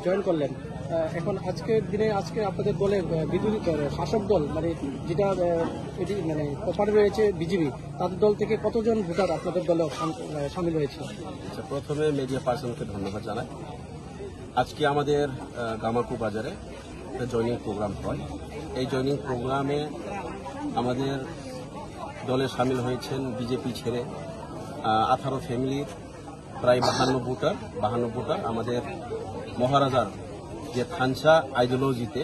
Join করলেন, এখন আজকের দিনে আপনাদের দলে বিরোধী শাসক দল মানে যেটা এটি মানে অপারে রয়েছে বিজেপি, তাদের দল থেকে কতজন ভোটার আপনাদের দলে সামিল হয়েছে? প্রথমে মিডিয়া পার্সনকে ধন্যবাদ জানাই। আজকে আমাদের গামাকু বাজারে জয়নিং প্রোগ্রাম হয়। এই জয়নিং প্রোগ্রামে আমাদের দলে সামিল হয়েছেন বিজেপি ছেড়ে 18 ফ্যামিলির প্রায় 52 ভোটার আমাদের মহারাজার যে খানসা আইডিওলজিতে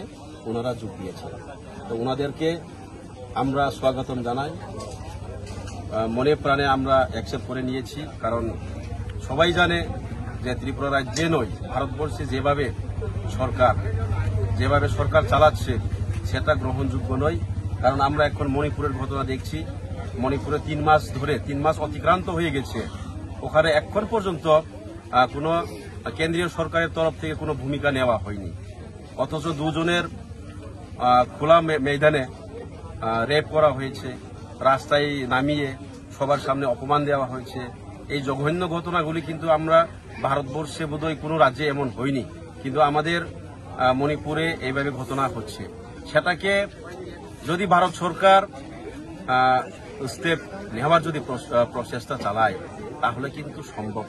ওনারা যোগ দিয়েছেন। তো ওনাদেরকে আমরা স্বাগতম জানাই, মনে প্রাণে আমরা অ্যাকসেপ্ট করে নিয়েছি। কারণ সবাই জানে যে ত্রিপুরা রাজ্যে নয়, ভারতবর্ষে যেভাবে সরকার চালাচ্ছে সেটা গ্রহণযোগ্য নয়। কারণ আমরা এখন মণিপুরের ঘটনা দেখছি, মণিপুরে 3 মাস অতিক্রান্ত হয়ে গেছে, ওখানে এখন পর্যন্ত কোনো কেন্দ্রীয় সরকারের তরফ থেকে কোনো ভূমিকা নেওয়া হয়নি। অথচ 2 জনের খোলা ময়দানে রেপ করা হয়েছে, রাস্তায় নামিয়ে সবার সামনে অপমান দেওয়া হয়েছে। এই জঘন্য ঘটনাগুলি কিন্তু আমরা ভারতবর্ষে বোধহয় কোনো রাজ্যে এমন হয়নি, কিন্তু আমাদের মণিপুরে এইভাবে ঘটনা হচ্ছে। সেটাকে যদি ভারত সরকার স্টেপ নেওয়ার যদি প্রচেষ্টা চালায় তাহলে কিন্তু সম্ভব,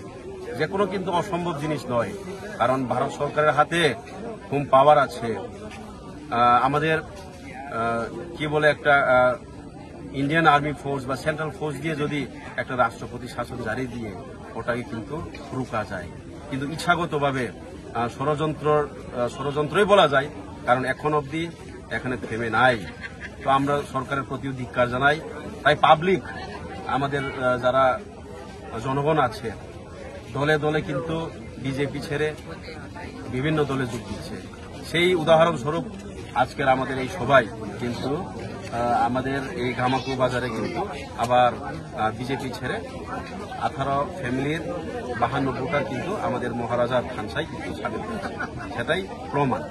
যে কোনো কিন্তু অসম্ভব জিনিস নয়। কারণ ভারত সরকারের হাতে হোম পাওয়ার আছে। আমাদের কি বলে একটা ইন্ডিয়ান আর্মি ফোর্স বা সেন্ট্রাল ফোর্স দিয়ে যদি একটা রাষ্ট্রপতি শাসন জারি দিয়ে ওটাকে কিন্তু রুকা যায়, কিন্তু ইচ্ছাগতভাবে ষড়যন্ত্রই বলা যায়। কারণ এখন অবধি এখানে থেমে নাই। তো আমরা সরকারের প্রতিও ধিক্কার জানাই। তাই পাবলিক আমাদের যারা জনগণ আছে দলে দলে কিন্তু বিজেপি ছেড়ে বিভিন্ন দলে যোগ দিচ্ছে। সেই উদাহরণস্বরূপ আজকের আমাদের এই সবাই কিন্তু আমাদের এই গামাকু বাজারে কিন্তু আবার বিজেপি ছেড়ে 18 ফ্যামিলির 52 ভোটার কিন্তু আমাদের মহারাজার খানসায় কিন্তু সামিল হয়েছে, সেটাই প্রমাণ।